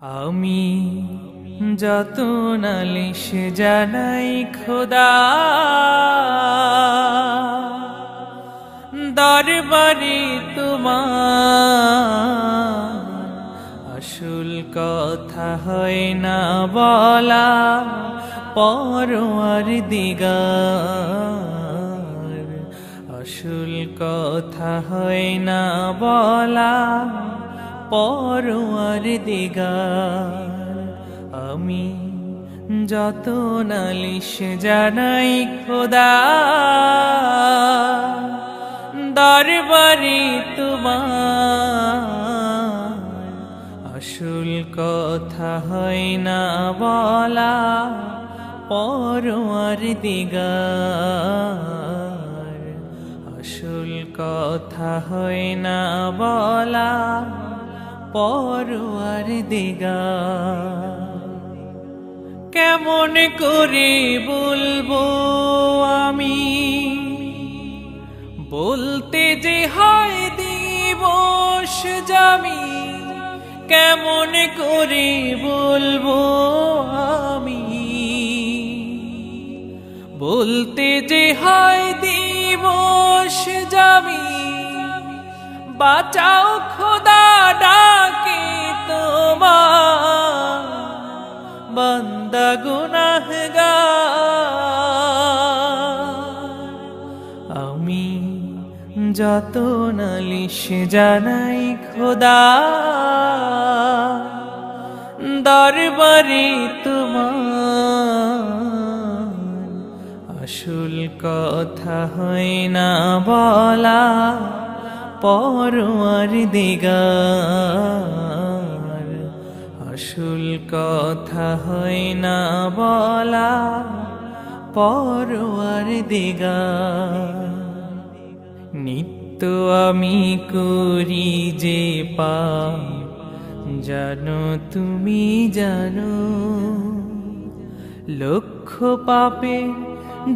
আমি যত নালিশ জানাই খোদা, দরবারে তোমার আসল কথা হয় না বলা। পরওয়ারদিগার আসল কথা হয় না বলা। পরওয়ারদিগার আমি যত নালিশ জানাই খোদা, দরবারে তোমার আসল কথা হয় না বলা। পরওয়ারদিগার আসল কথা হয় না বলা। পরওয়ারদিগার কেমন করে বলবো আমি, বলতে যে হয় দিবস জামি। কেমন করে বলবো আমি, বলতে যে হয় দিবস জামি। বাঁচাও খোদা ডাকে তোমার, বান্দা গুনাহগার। আমি যত নালিশ জানাই খোদা, দরবারে তোমার আসল কথা হয় না বলা। পরওয়ারদিগার আসল কথা হয় না বলা। পরওয়ারদিগার নিত্য আমি করি যে পাপ, জানো তুমি জানো। লক্ষ পাপে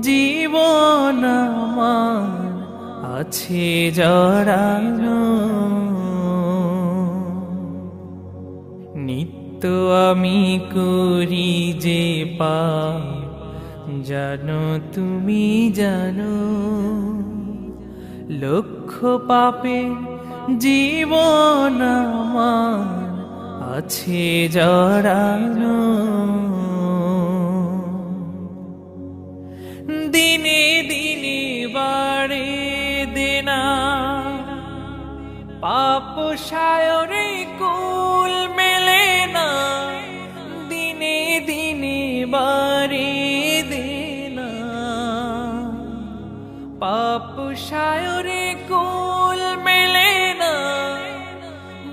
জীবন আমার আছে জড়ানো। নিত্য আমি করি যে পাপ, জানো তুমি জানো। লক্ষ পাপে জীবন আমার আছে জড়ানো। দিনে দিনে বাড়ে দেনা, পাপ সায়রে কুল মেলে না। দিনে দিনে বাড়ে দেনা, পাপ সায়রে কুল মেলে না।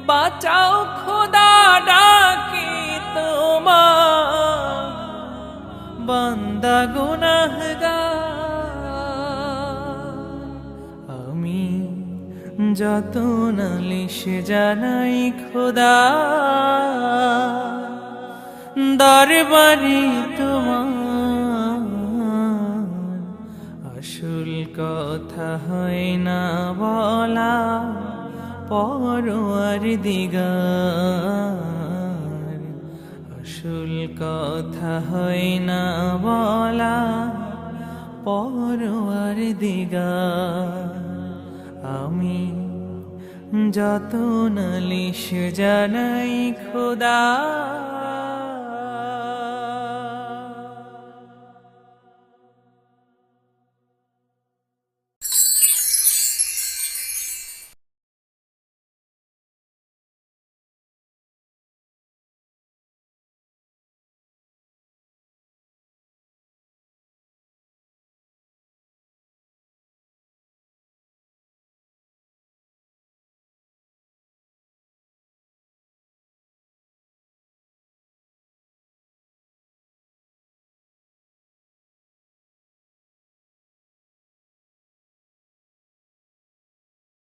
বাঁচাও খোদা ডাকে তোমার, বান্দা গুনাহগার। আমি যত নালিশ জানাই খোদা, দরবারে তোমার আসল কথা হয় না বলা। পরওয়ারদিগার আসল কথা হয় না বলা। পরওয়ারদিগার আমি যত নালিশ জানাই খোদা।